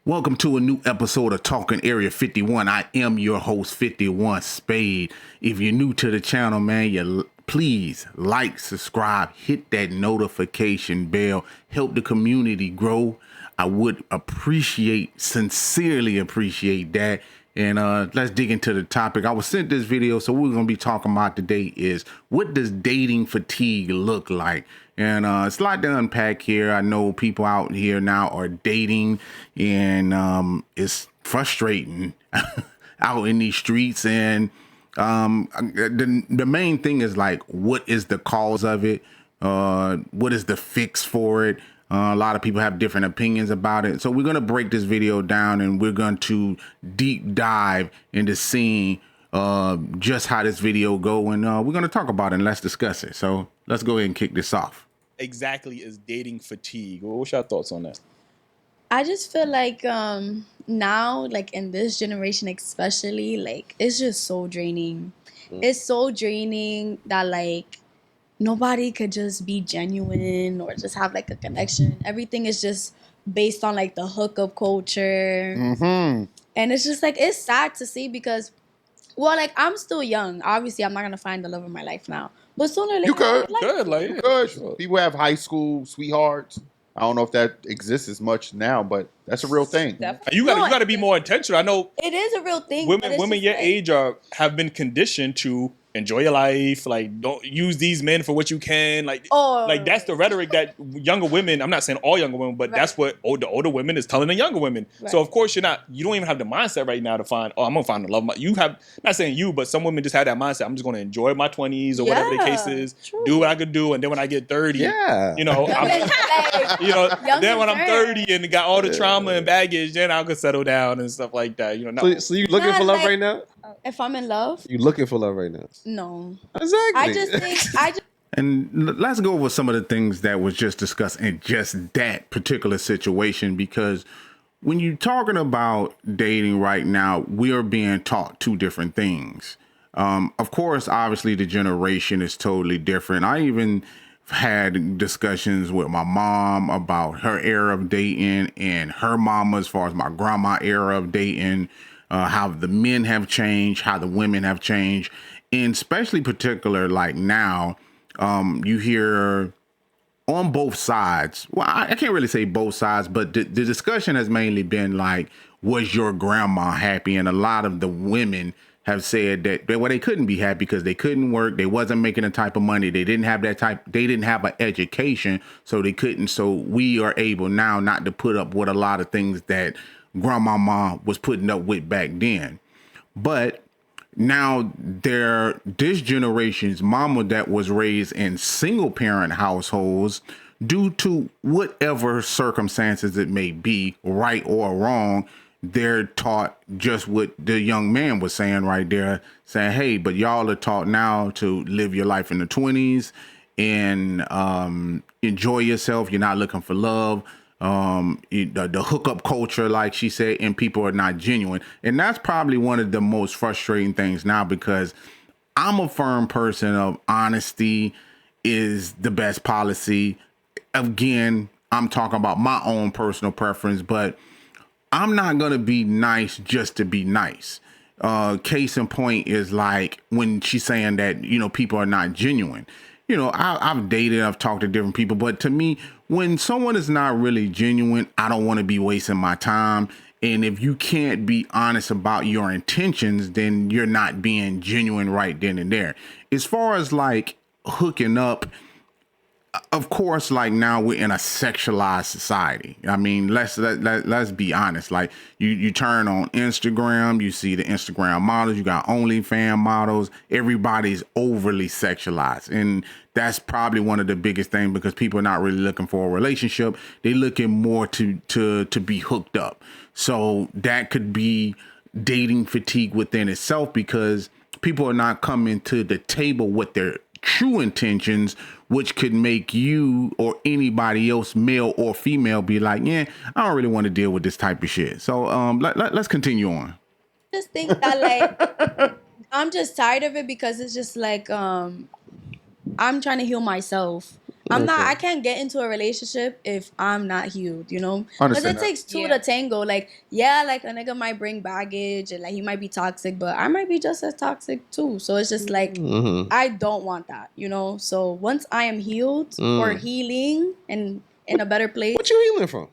Welcome to a new episode of Talking Area 51. I am your host, 51 Spade. If you're new to the channel, man, please like, subscribe, hit that notification bell, help the community grow. I would sincerely appreciate that. And let's dig into the topic. I was sent this video, so what we're going to be talking about today is what does dating fatigue look like? And it's a lot to unpack here. I know people out here now are dating, and it's frustrating out in these streets. And the main thing is like, what is the cause of it? What is the fix for it? A lot of people have different opinions about it. So we're going to break this video down and we're going to deep dive into seeing just how this video go. And we're going to talk about it and let's discuss it. So let's go ahead and kick this off. Exactly is dating fatigue? What's your thoughts on that? I just feel like now, like in this generation especially, like it's just so draining. It's so draining that like nobody could just be genuine or just have like a connection. Everything is just based on like the hookup culture. And it's just like, it's sad to see because, well, like I'm still young. Obviously, I'm not going to find the love of my life now. But sooner or later, You could. like, Good. People have high school sweethearts. I don't know if that exists as much now, but that's a real thing. You got to be more intentional. I know it is a real thing. women your age have been conditioned to enjoy your life. Like, don't use these men for what you can. Like that's the rhetoric that younger women. I'm not saying all younger women, but that's what the older women is telling the younger women. Right. So of course you don't even have the mindset right now to find. Oh, I'm gonna find the love. You have, not saying you, but some women just have that mindset. I'm just gonna enjoy my 20s or whatever the case is. True. Do what I could do, and then when I get 30, then when I'm 30 and got all the trauma and baggage, then I could settle down and stuff like that. So you looking for love right now? If I'm in love, you looking for love right now? No, exactly. And let's go over some of the things that was just discussed in just that particular situation, because when you're talking about dating right now, we are being taught two different things. Of course, obviously the generation is totally different. I even had discussions with my mom about her era of dating and her mama as far as my grandma era of dating. How the men have changed, how the women have changed, and especially particular like now, you hear on both sides. Well, I can't really say both sides, but the discussion has mainly been like, was your grandma happy? And a lot of the women have said that they couldn't be happy because they couldn't work, they wasn't making the type of money, they didn't have an education, so they couldn't. So we are able now not to put up with a lot of things that grandmama was putting up with back then. But now this generation's mama that was raised in single parent households, due to whatever circumstances it may be, right or wrong, they're taught just what the young man was saying right there, saying, hey, but y'all are taught now to live your life in the 20s and enjoy yourself. You're not looking for love. The hookup culture, like she said, and people are not genuine. And that's probably one of the most frustrating things now, because I'm a firm person of honesty is the best policy. Again, I'm talking about my own personal preference, but I'm not going to be nice just to be nice. Case in point is like when she's saying that, people are not genuine. I've dated, I've talked to different people, but to me, when someone is not really genuine, I don't want to be wasting my time. And if you can't be honest about your intentions, then you're not being genuine right then and there. As far as like hooking up, of course, like now we're in a sexualized society. I mean, let's be honest. Like you turn on Instagram, you see the Instagram models, you got OnlyFans models. Everybody's overly sexualized, and that's probably one of the biggest things, because people are not really looking for a relationship. They're looking more to be hooked up. So that could be dating fatigue within itself, because people are not coming to the table with their true intentions, which could make you or anybody else, male or female, be like, yeah, I don't really want to deal with this type of shit. So let's continue on. I just think that like I'm just tired of it, because it's just like I'm trying to heal myself. I can't get into a relationship if I'm not healed, you know? Because it takes two to tango. Like, yeah, like a nigga might bring baggage and like he might be toxic, but I might be just as toxic too. So it's just like, I don't want that, you know? So once I am healed or healing and in a better place. What you healing from?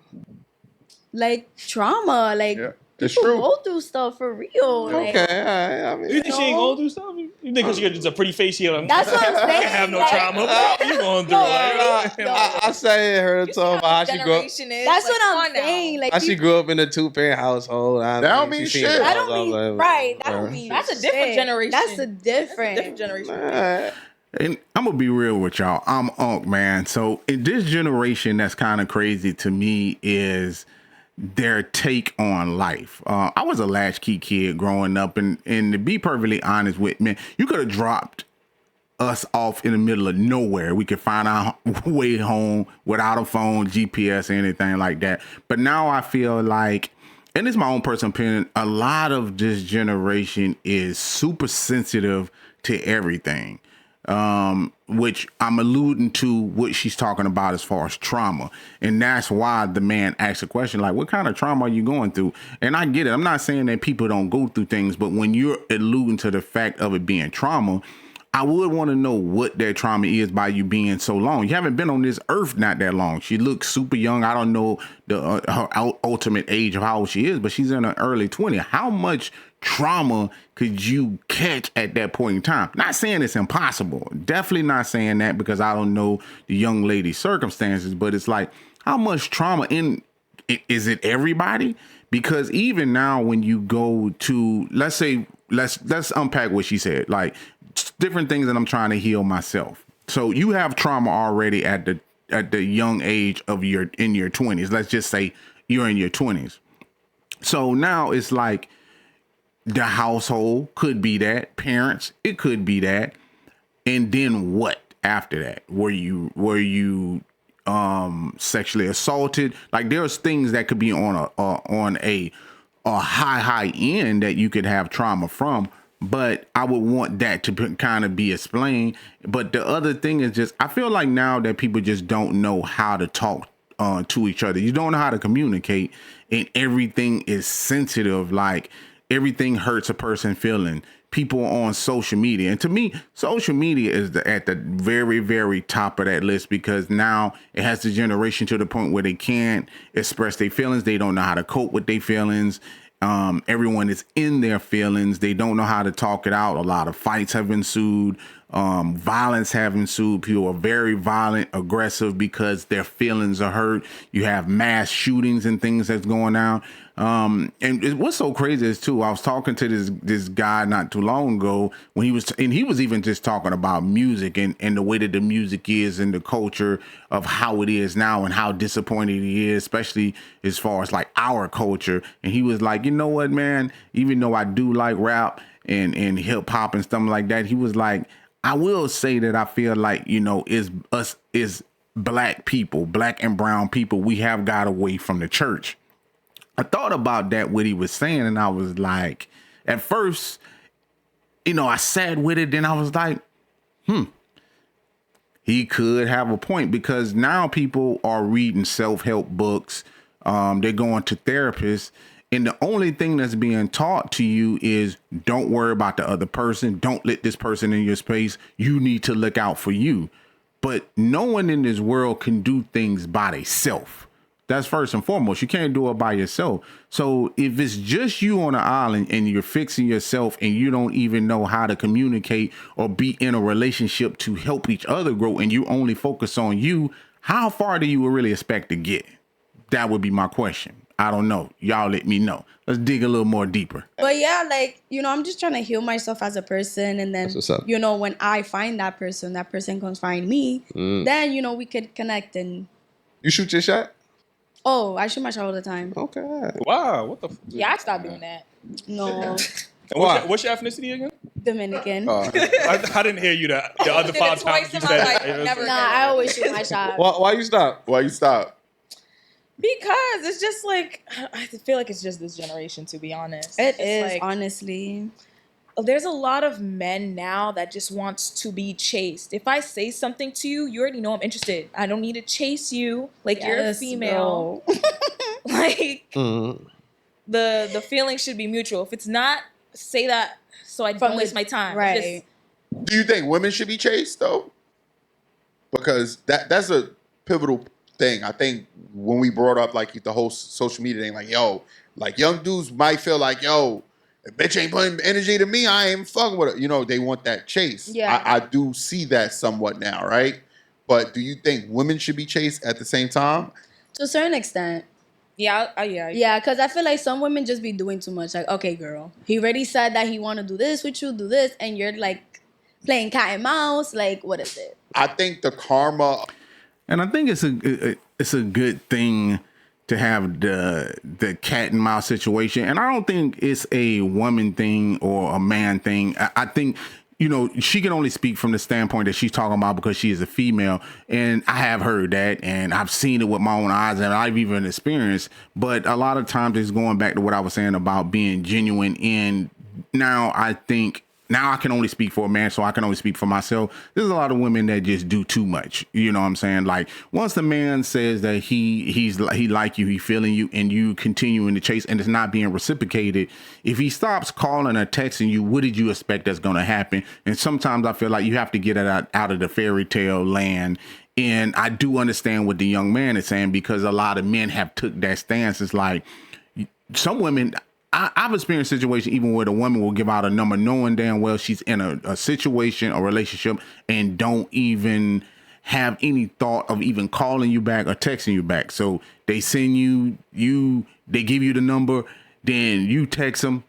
Like trauma, like it's people true. go through stuff for real. Like, Okay, all right. I mean, You think she ain't going through stuff? You think because she got just a pretty face here? Like, that's what I'm saying. can't have no like, trauma. What you going through? I say her talk about how she grew up. That's what I'm saying. Like How she grew up in a 2-parent household. That don't mean shit. That don't mean right. That don't mean that's a different generation. That's a different generation. And I'm gonna be real with y'all. I'm Unc, man. So in this generation, that's kind of crazy to me is their take on life. I was a latchkey kid growing up, and to be perfectly honest with me, you could have dropped us off in the middle of nowhere. We could find our way home without a phone, GPS, or anything like that. But now I feel like, and it's my own personal opinion, a lot of this generation is super sensitive to everything. Which I'm alluding to what she's talking about as far as trauma. And that's why the man asked a question like, what kind of trauma are you going through? And I get it. I'm not saying that people don't go through things, but when you're alluding to the fact of it being trauma, I would want to know what that trauma is by you being so long. You haven't been on this earth not that long. She looks super young. I don't know her ultimate age of how old she is, but she's in her early 20s. How much trauma could you catch at that point in time? Not saying it's impossible. Definitely not saying that because I don't know the young lady's circumstances, but it's like, how much trauma is it everybody? Because even now when you go to, let's say, let's unpack what she said, like different things that I'm trying to heal myself. So you have trauma already at the young age of in your 20s. Let's just say you're in your 20s. So now it's like the household could be that, parents, it could be that. And then what after that? Were you sexually assaulted? Like there's things that could be on a high end that you could have trauma from. But I would want that to kind of be explained. But the other thing is just, I feel like now that people just don't know how to talk to each other. You don't know how to communicate, and everything is sensitive. Like everything hurts a person feeling. People on social media. And to me, social media is at the very, very top of that list because now it has the generation to the point where they can't express their feelings. They don't know how to cope with their feelings. Everyone is in their feelings. They don't know how to talk it out. A lot of fights have ensued. Violence have ensued. People are very violent, aggressive because their feelings are hurt. You have mass shootings and things that's going on. And what's so crazy is too, I was talking to this guy not too long ago when he was even just talking about music and the way that the music is and the culture of how it is now and how disappointed he is, especially as far as like our culture. And he was like, you know what, man, even though I do like rap and hip hop and stuff like that, he was like, I will say that I feel like, you know, is black people, black and brown people, we have got away from the church. I thought about that, what he was saying, and I was like, at first, you know, I sat with it, then I was like, he could have a point because now people are reading self-help books. They're going to therapists. And the only thing that's being taught to you is don't worry about the other person. Don't let this person in your space. You need to look out for you. But no one in this world can do things by themselves. That's first and foremost. You can't do it by yourself. So if it's just you on an island and you're fixing yourself and you don't even know how to communicate or be in a relationship to help each other grow and you only focus on you, how far do you really expect to get? That would be my question. I don't know. Y'all let me know. Let's dig a little more deeper. But yeah, like, you know, I'm just trying to heal myself as a person. And then, you know, when I find that person comes find me, then, you know, we could connect and... You shoot your shot? Oh, I shoot my shot all the time. Okay. Wow, what the? Yeah, I stopped doing that. No. What's your ethnicity again? Dominican. I didn't hear you the other 5 times you said. Nah, I always shoot my shot. Why you stop? Because it's just like, I feel like it's just this generation, to be honest. It is, like, honestly. there's a lot of men now that just wants to be chased. If I say something to you, you already know I'm interested. I don't need to chase you. Like, you're a female. Like, the feeling should be mutual. If it's not, say that so I don't waste my time. Right. Do you think women should be chased though? Because that's a pivotal thing. I think when we brought up like the whole social media thing, like, yo, like young dudes might feel like, yo, if bitch ain't putting energy to me, I ain't fucking with her. You know, they want that chase. Yeah. I do see that somewhat now, right? But do you think women should be chased at the same time? To a certain extent. Yeah. Yeah, because I feel like some women just be doing too much. Like, okay, girl, he already said that he want to do this with you, do this, and you're like playing cat and mouse. Like, what is it? I think the karma, and I think it's a good thing to have the cat and mouse situation. And I don't think it's a woman thing or a man thing. I think, you know, she can only speak from the standpoint that she's talking about because she is a female. And I have heard that and I've seen it with my own eyes and I've even experienced. But a lot of times it's going back to what I was saying about being genuine. And now I think, now I can only speak for a man, so I can only speak for myself. There's a lot of women that just do too much. You know what I'm saying? Like, once the man says that he like you, he feeling you, and you continuing to chase, and it's not being reciprocated, if he stops calling or texting you, what did you expect that's going to happen? And sometimes I feel like you have to get it out of the fairy tale land. And I do understand what the young man is saying, because a lot of men have took that stance. It's like, some women... I've experienced situations even where the woman will give out a number knowing damn well she's in a situation, a relationship, and don't even have any thought of even calling you back or texting you back. So they send they give you the number, then you text them,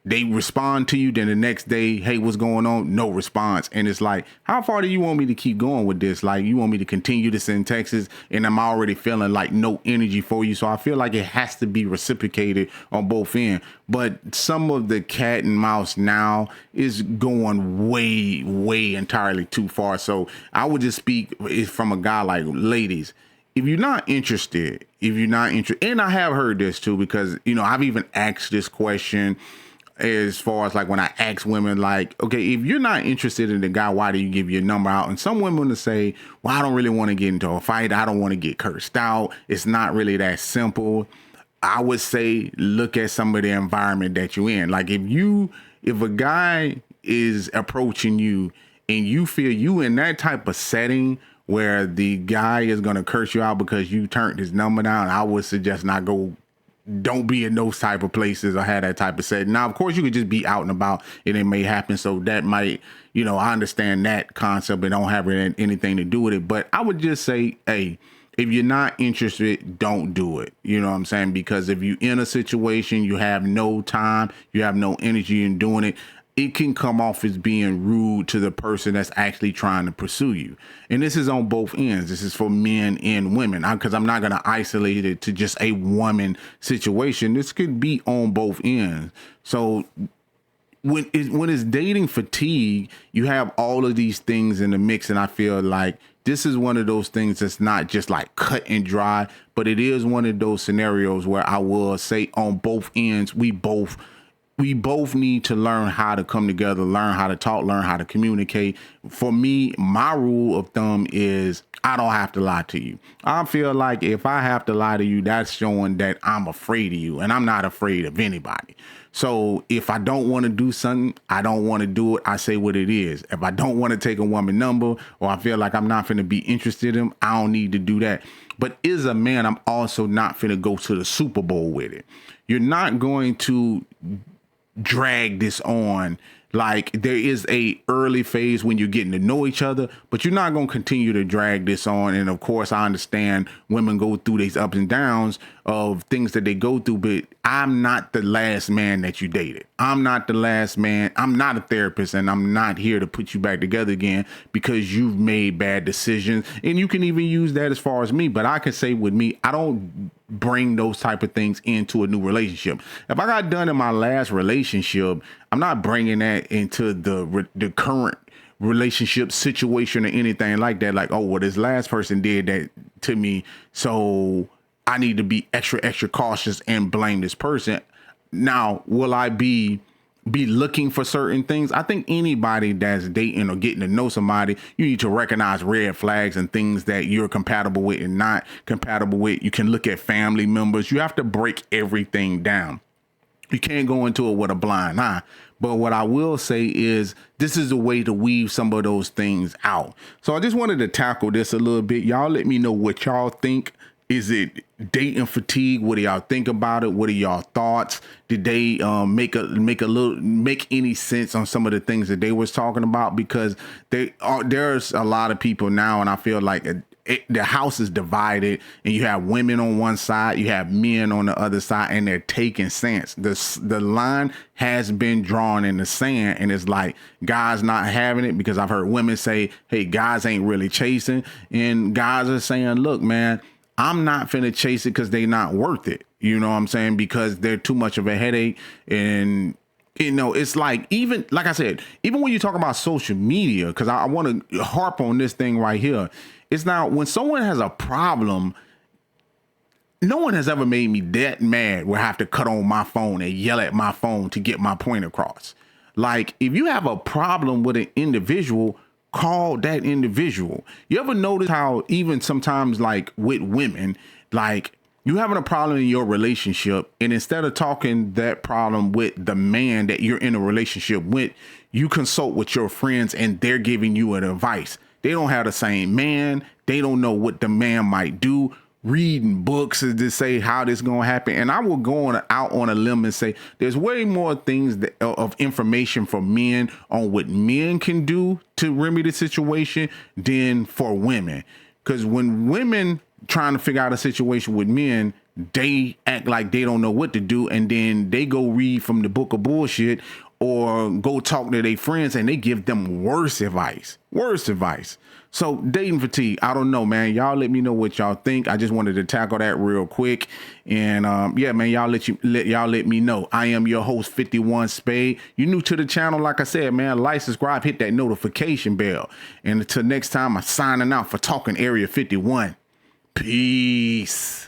they respond to you, then the next day, hey, what's going on? No response. And it's like, how far do you want me to keep going with this? Like, you want me to continue to send texts, and I'm already feeling like no energy for you. So I feel like it has to be reciprocated on both ends. But some of the cat and mouse now is going way, way entirely too far. So I would just speak from a guy like, ladies, if you're not interested, and I have heard this too, because, you know, I've even asked this question as far as like when I ask women, like, okay, if you're not interested in the guy, why do you give your number out? And some women will say, well, I don't really want to get into a fight. I don't want to get cursed out. It's not really that simple. I would say, look at some of the environment that you're in. Like, if a guy is approaching you and you feel you in that type of setting where the guy is going to curse you out because you turned his number down, I would suggest don't be in those type of places or have that type of setting. Now, of course, you could just be out and about and it may happen. So that might, you know, I understand that concept and don't have anything to do with it. But I would just say, hey, if you're not interested, don't do it. You know what I'm saying? Because if you're in a situation, you have no time, you have no energy in doing it, it can come off as being rude to the person that's actually trying to pursue you. And this is on both ends. This is for men and women, because I'm not going to isolate it to just a woman situation. This could be on both ends. So when it's dating fatigue, you have all of these things in the mix. And I feel like this is one of those things that's not just like cut and dry, but it is one of those scenarios where I will say on both ends, we both need to learn how to come together, learn how to talk, learn how to communicate. For me, my rule of thumb is I don't have to lie to you. I feel like if I have to lie to you, that's showing that I'm afraid of you, and I'm not afraid of anybody. So if I don't want to do something, I don't want to do it. I say what it is. If I don't want to take a woman number, or I feel like I'm not going to be interested in them, I don't need to do that. But as a man, I'm also not going to go to the Super Bowl with it. You're not going to drag this on. Like, there is a early phase when you're getting to know each other, but you're not going to continue to drag this on. And of course, I understand women go through these ups and downs of things that they go through, but I'm not the last man that you dated. I'm not the last man. I'm not a therapist, and I'm not here to put you back together again because you've made bad decisions. And you can even use that as far as me, but I can say with me, I don't bring those type of things into a new relationship. If I got done in my last relationship, I'm not bringing that into the current relationship situation or anything like that. Like, oh, well, this last person did that to me, so I need to be extra cautious and blame this person. Now, will I be be looking for certain things. I think anybody that's dating or getting to know somebody, you need to recognize red flags and things that you're compatible with and not compatible with. You can look at family members. You have to break everything down. You can't go into it with a blind eye. But what I will say is this is a way to weave some of those things out. So I just wanted to tackle this a little bit. Y'all let me know what y'all think. Is it dating fatigue? What do y'all think about it? What are y'all thoughts? Did they make any sense on some of the things that they was talking about? Because there's a lot of people now, and I feel like the house is divided, and you have women on one side, you have men on the other side, and they're taking stance. The line has been drawn in the sand, and it's like guys not having it, because I've heard women say, "Hey, guys ain't really chasing," and guys are saying, "Look, man, I'm not finna chase it because they not worth it." You know what I'm saying? Because they're too much of a headache. And, you know, it's like, even, like I said, even when you talk about social media, because I want to harp on this thing right here. It's now when someone has a problem, no one has ever made me that mad where I have to cut on my phone and yell at my phone to get my point across. Like, if you have a problem with an individual, call that individual. You ever notice how even sometimes, like with women, like you having a problem in your relationship, and instead of talking that problem with the man that you're in a relationship with, you consult with your friends and they're giving you an advice. They don't have the same man. They don't know what the man might do. Reading books is to say how this is going to happen. And I will go out on a limb and say there's way more things of information for men on what men can do to remedy the situation than for women. Because when women trying to figure out a situation with men, they act like they don't know what to do. And then they go read from the book of bullshit or go talk to their friends and they give them worse advice. So dating fatigue, I don't know, man. Y'all let me know what y'all think. I just wanted to tackle that real quick. And yeah, man, y'all let me know. I am your host, 51 Spade. You new to the channel, like I said, man, like, subscribe, hit that notification bell. And until next time, I'm signing out for Talking Area 51. Peace.